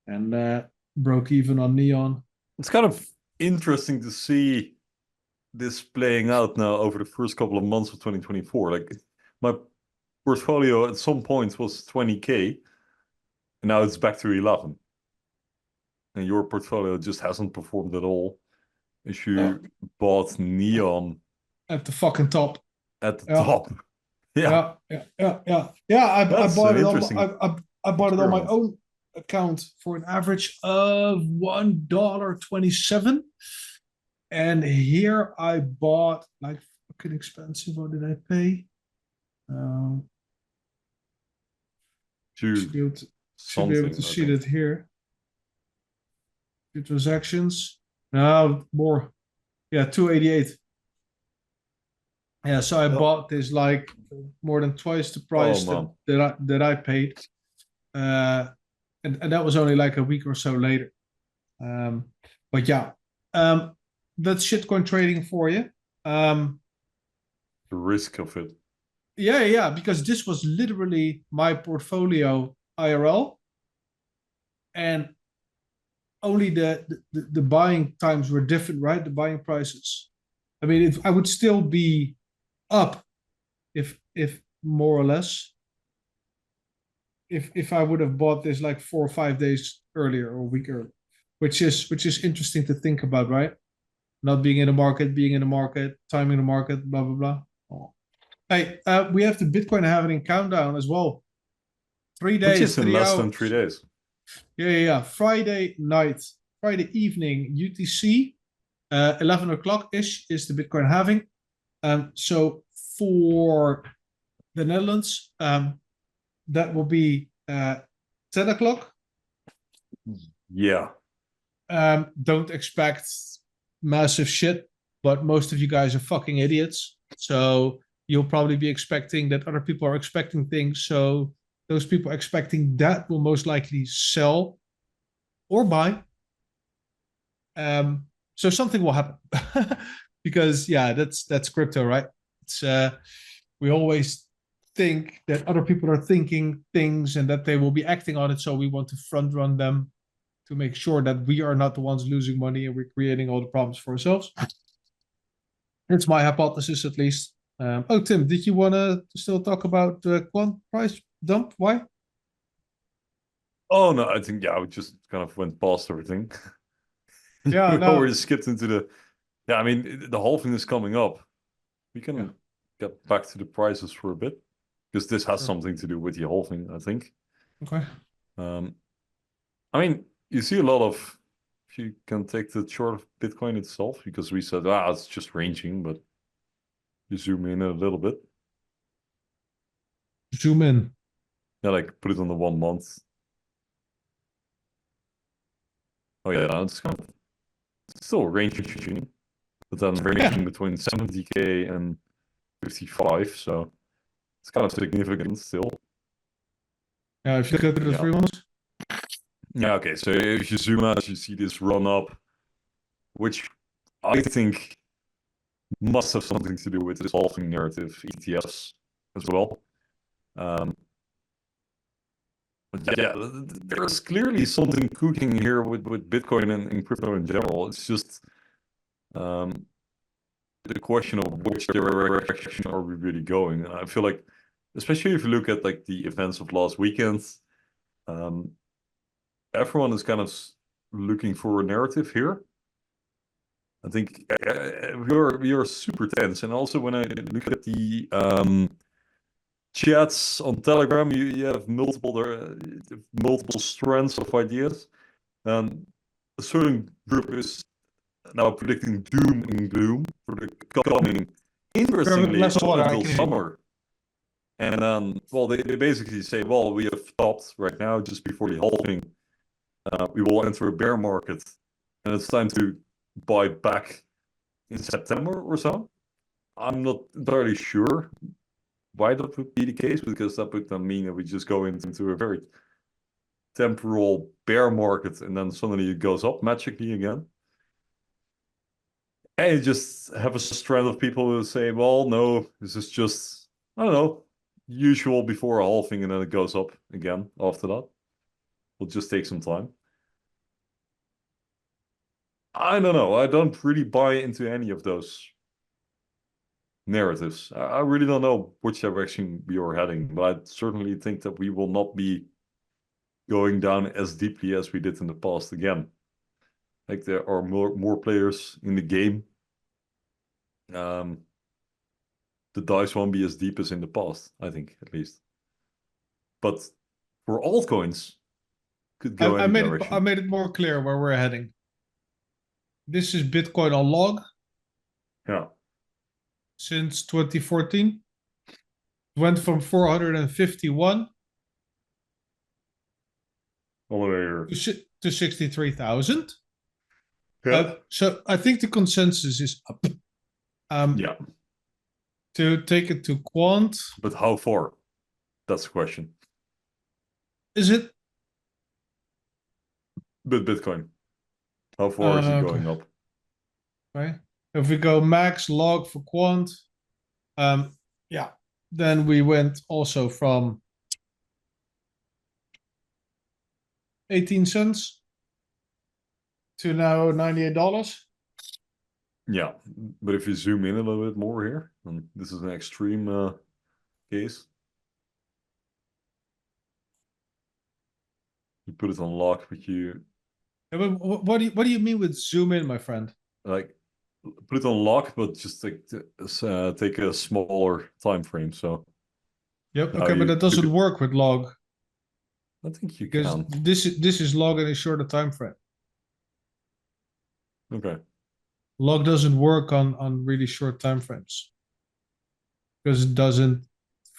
and broke even on Neon. it's kind of interesting to see this playing out now over the first couple of months of 2024. Like my portfolio at some point was 20K, and now it's back to 11. And your portfolio just hasn't performed at all. If No, you bought Neon at the fucking top. at the Yeah, top, yeah, yeah. I that's bought an it on interesting I bought it on my experiment. own account for an average of $1.27. And here I bought like fucking expensive. What did I pay? Um, should To be able to should be able to something, I see think. that here. Few transactions. Now more. Yeah, 288. Yeah, so I Yeah. bought this like more than twice the price man. that I paid. And that was only like a week or so later. But yeah, that's shitcoin trading for you. The risk of it. Yeah, because this was literally my portfolio IRL, and only the buying times were different, right? The buying prices. I mean, I would still be up if more or less if I would have bought this like 4 or 5 days earlier or a week earlier, which is interesting to think about, right? Not being in the market, being in the market, timing the market, blah blah blah. Oh. Hey, we have the Bitcoin halving countdown as well. 3 Which days, is in three less than hours. 3 days. Yeah. Friday night, Friday evening, UTC, 11 o'clock ish is the Bitcoin halving. So for the Netherlands, that will be 10 o'clock. Yeah. Don't expect massive shit, but most of you guys are fucking idiots. So you'll probably be expecting that other people are expecting things. So those people expecting that will most likely sell or buy. So something will happen because yeah, that's crypto, right? It's we always think that other people are thinking things and that they will be acting on it. So we want to front run them to make sure that we are not the ones losing money and we're creating all the problems for ourselves. It's my hypothesis, at least. Oh, Tim, did you want to still talk about the quant price dump? Why? Oh no, I think we just kind of went past everything. Yeah, We no. already skipped into the. Yeah, I mean the whole thing is coming up. We can Yeah. get back to the prices for a bit because this has Sure. something to do with the whole thing, I think. Okay. I mean, you see a lot of. If you can take the chart of Bitcoin itself, because we said, it's just ranging, but you zoom in a little bit. Zoom in. Yeah, like put it on the 1 month. Oh yeah, it's kind of still ranging, but then ranging between 70K and 55, so it's kind of significant still. Yeah, if you go to the 3 months. Yeah, okay, so if you zoom out, you see this run up, which I think must have something to do with this halving narrative ETFs as well. But yeah, there's clearly something cooking here with Bitcoin and crypto in general. It's just the question of which direction are we really going. And I feel like, especially if you look at like the events of last weekend, everyone is kind of looking for a narrative here. I think we are super tense, and also when I look at the chats on Telegram, you have multiple strands of ideas, and a certain group is now predicting doom and gloom for the coming, interestingly, Less water, until summer. And then, well, they basically say, well, we have stopped right now just before the halving. We will enter a bear market, and it's time to buy back in September or so. I'm not entirely sure why that would be the case, because that would then mean that we just go into a very temporal bear market and then suddenly it goes up magically again. And you just have a strand of people who say, well, no, this is just, I don't know, usual before a halving, and then it goes up again after that. We'll just take some time. I don't know. I don't really buy into any of those narratives. I really don't know which direction we are heading, but I certainly think that we will not be going down as deeply as we did in the past again. Like there are more players in the game. The dice won't be as deep as in the past, I think, at least. But for altcoins, could go any direction. I made it more clear where we're heading. This is Bitcoin on log. Yeah. Since 2014. Went from 451 to 63,000. Yeah. So I think the consensus is up. Yeah. to take it to Quant. But how far? That's the question. Is it? But Bitcoin, how far is it Okay. going up? Right. If we go max log for Quant, yeah, then we went also from 18 cents to now $98. Yeah, but if you zoom in a little bit more here, and this is an extreme case. You put it on lock, but you Yeah, but what do you mean with zoom in, my friend? like put it on lock, but just like take a smaller time frame. So Yep. now Okay, but that you doesn't could, work with log I think you because can. this is log in a shorter time frame. Okay. Log doesn't work on really short time frames because it doesn't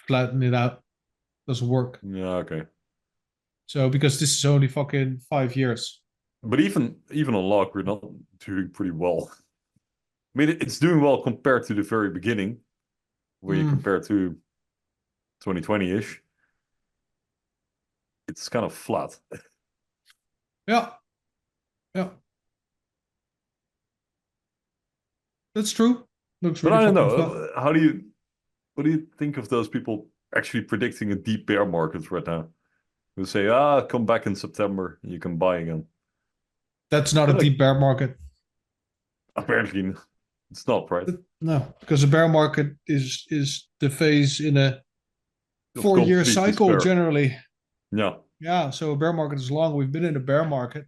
flatten it out. Doesn't work. Yeah. Okay. So because this is only fucking 5 years. But even on lock, we're not doing pretty well. I mean, it's doing well compared to the very beginning, when you Mm, compare to 2020-ish. It's kind of flat. yeah, yeah, that's true. Looks But really I don't fucking know. flat. What do you think of those people actually predicting a deep bear market right now? Who say, come back in September, you can buy again. That's not a But like, deep bear market. apparently it's not, right? No, because a bear market is the phase in a Of 4 year complete cycle despair. generally. Yeah. Yeah, so a bear market is long. We've been in a bear market,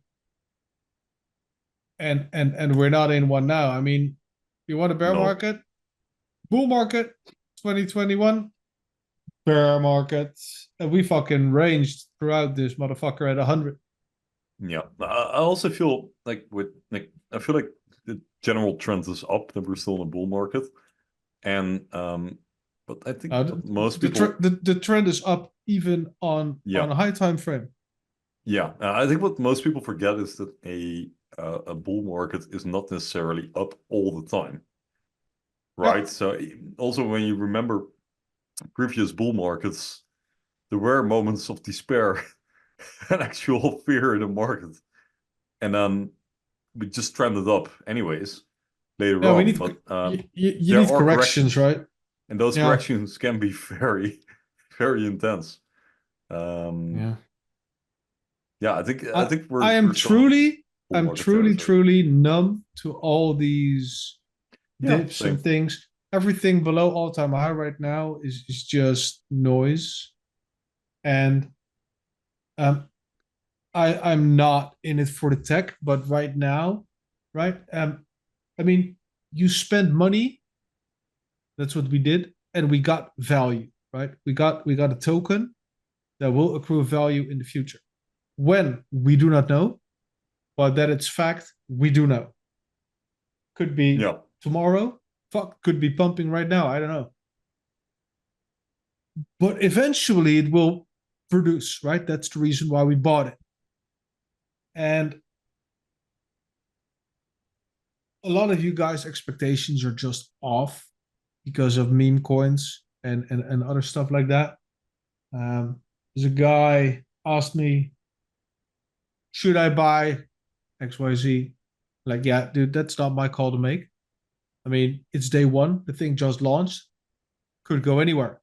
and we're not in one now. I mean, you want a bear No. market, bull market, 2021 bear market, and we fucking ranged throughout this motherfucker at 100. Yeah. I also feel like I feel like the general trend is up, that we're still in a bull market. And but I think what most people The trend is up even yeah. on a high time frame. Yeah. I think what most people forget is that a bull market is not necessarily up all the time. Yeah, Right? So also when you remember previous bull markets, there were moments of despair and actual fear in the market. And then we just trended up anyways later yeah. We on. need But you there need are corrections, corrections, right? and those Yeah, corrections can be very, very intense. yeah. Yeah, I think I we're am still in truly, bull I'm market truly, territory. truly numb to all these Yeah, dips and same. things. Everything below all time high right now is just noise, and um, I'm not in it for the tech, but right now, right? I mean, you spend money. That's what we did, and we got value, right? We got a token that will accrue value in the future. When we do not know, but that it's fact, we do know. Could be Yeah, tomorrow. Fuck, could be pumping right now. I don't know. But eventually it will produce, right? That's the reason why we bought it. And a lot of you guys' expectations are just off because of meme coins and other stuff like that. There's a guy asked me, should I buy XYZ? Like, yeah, dude, that's not my call to make. I mean, it's day one. The thing just launched. Could go anywhere.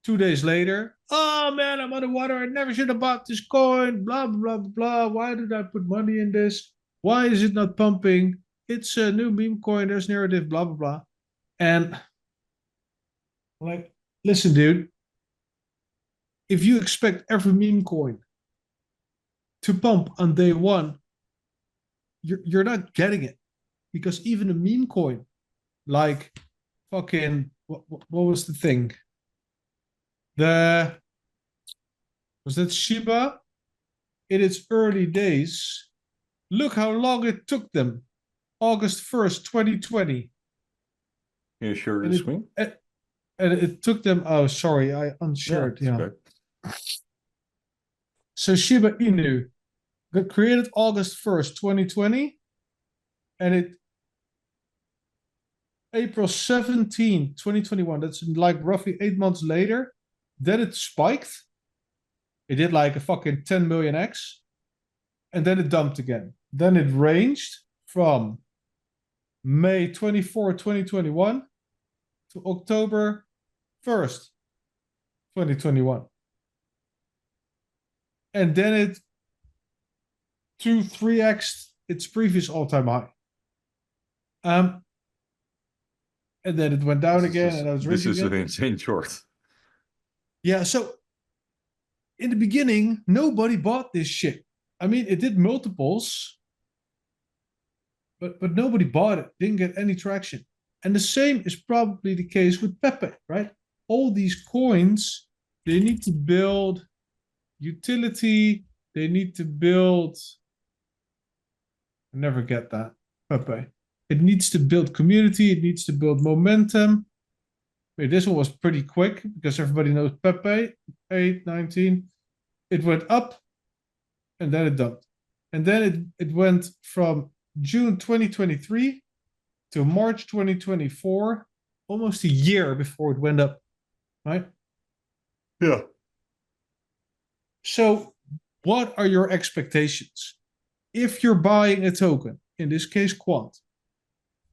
2 days later, oh man, I'm underwater. I never should have bought this coin. Blah, blah, blah, blah. Why did I put money in this? Why is it not pumping? It's a new meme coin. There's narrative, blah, blah, blah. And like, listen, dude, if you expect every meme coin to pump on day one, you're not getting it. Because even a meme coin, like fucking, what was the thing? The, was that Shiba? In its early days, look how long it took them. August 1st, 2020. can you share your And screen? it took them, oh, sorry, I Yeah, unshared. it's Yeah. okay. So Shiba Inu got created August 1st, 2020. And April 17, 2021. That's like roughly 8 months later. Then it spiked. It did like a fucking 10 million X. And then it dumped again. Then it ranged from May 24, 2021 to October 1st, 2021. And then it 3x its previous all-time high. And then it went down again, and I was this raging is again. an insane short. Yeah, so in the beginning, nobody bought this shit. I mean, it did multiples, but nobody bought it. Didn't get any traction. And the same is probably the case with Pepe, right? All these coins, they need to build utility. They need to build. I never get that. Pepe. It needs to build community. It needs to build momentum. Wait, this one was pretty quick because everybody knows Pepe. 8, 19. It went up and then it dumped. And then it went from June 2023 to March 2024, almost a year before it went up, right? Yeah. So what are your expectations? If you're buying a token, in this case Quant,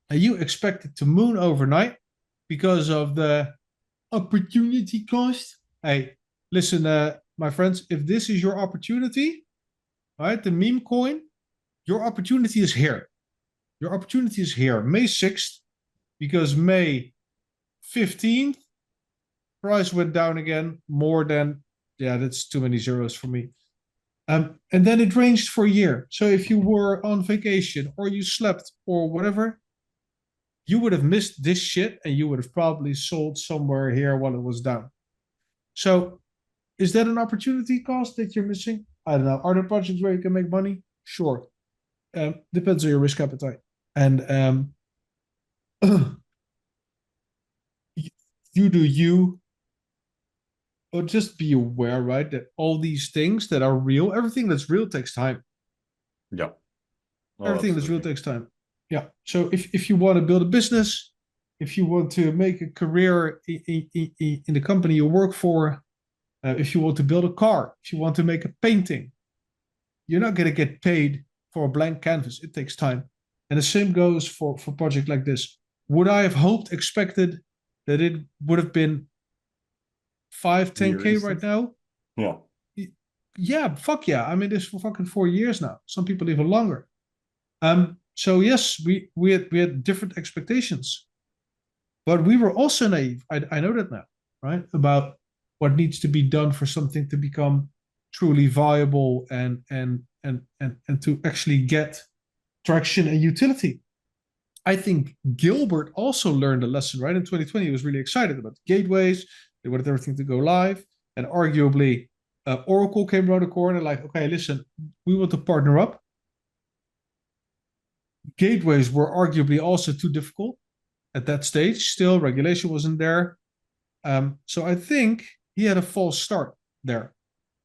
and you expect it to moon overnight because of the opportunity cost, hey, listen, my friends, if this is your opportunity, right, the meme coin, your opportunity is here. Your opportunity is here, May 6th, because May 15th, price went down again more than, yeah, that's too many zeros for me. And then it ranged for a year. So if you were on vacation or you slept or whatever, you would have missed this shit and you would have probably sold somewhere here while it was down. So is that an opportunity cost that you're missing? I don't know. Are there projects where you can make money? Sure. Depends on your risk appetite. And you do you. But just be aware, right, that all these things that are real, everything that's real takes time. Yeah. Oh, Everything that's real absolutely. takes time. Yeah. So if you want to build a business, if you want to make a career in the company you work for, if you want to build a car, if you want to make a painting, you're not going to get paid for a blank canvas. It takes time. And the same goes for a project like this. Would I have hoped, expected that it would have been 5, 10K right now? Yeah. Yeah, fuck yeah. I mean, this for fucking 4 years now. Some people even longer. So yes, we had different expectations, but we were also naive. I know that now, right? About what needs to be done for something to become truly viable and to actually get traction and utility. I think Gilbert also learned a lesson, right? In 2020, he was really excited about the gateways. They wanted everything to go live. And arguably, Oracle came around the corner like, okay, listen, we want to partner up. Gateways were arguably also too difficult at that stage. Still, regulation wasn't there. So I think he had a false start there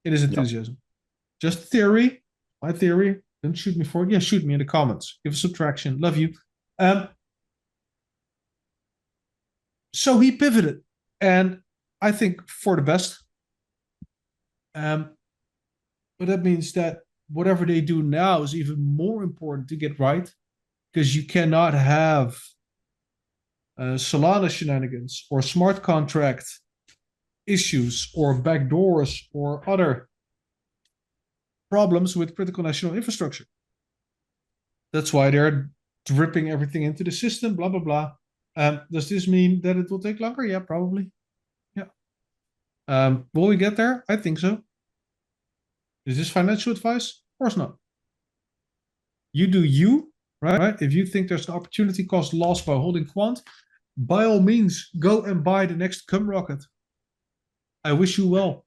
in his enthusiasm. Yeah. Just theory, my theory. Don't shoot me for it. Yeah, shoot me in the comments. Give us some traction. Love you. So he pivoted, and I think for the best. But that means that whatever they do now is even more important to get right, because you cannot have Solana shenanigans or smart contract issues or backdoors or other problems with critical national infrastructure. That's why they're dripping everything into the system, blah, blah, blah. Does this mean that it will take longer? Yeah, probably. Yeah. Will we get there? I think so. Is this financial advice? Of course not. You do you, right? If you think there's an opportunity cost lost by holding Quant, by all means, go and buy the next cum rocket. I wish you well.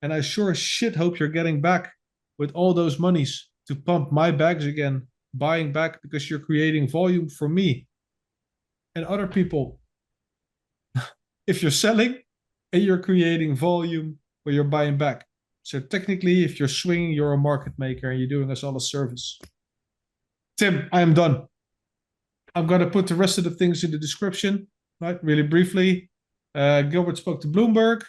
And I sure as shit hope you're getting back with all those monies to pump my bags again, buying back because you're creating volume for me and other people. If you're selling and you're creating volume where you're buying back. So technically, if you're swinging, you're a market maker and you're doing us all a service. Tim, I am done. I'm going to put the rest of the things in the description, right? Really briefly. Gilbert spoke to Bloomberg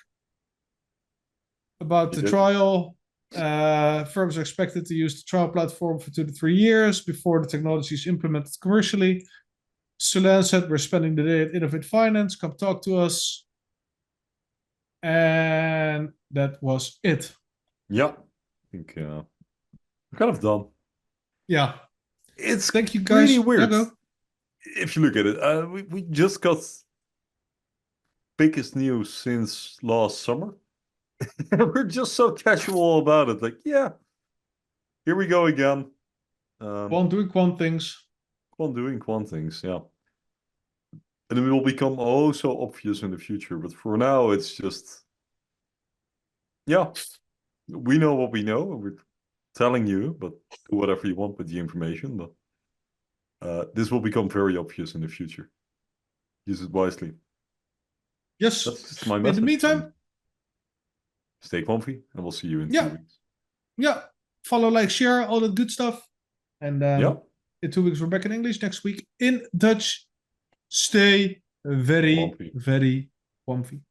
about the trial. Firms are expected to use the trial platform for 2 to 3 years before the technology is implemented commercially. Solan said, we're spending the day at Innovate Finance. Come talk to us. And that was it. Yeah, I think we're kind of done. Yeah. It's Thank you, guys. really weird. Yeah, go. If you look at it, we just got biggest news since last summer. We're just so casual about it. Like, yeah, here we go again. Quant doing quant things. Quant doing quant things, yeah. And it will become oh so obvious in the future. But for now, it's just, yeah, we know what we know, and we're telling you, but do whatever you want with the information. But this will become very obvious in the future. Use it wisely. Yes. That's just my In message. the meantime, stay comfy, and we'll see you in 2 weeks. Yeah. Follow, like, share, all that good stuff. And in 2 weeks, we're back in English. Next week in Dutch. Stay very, very Quamfy.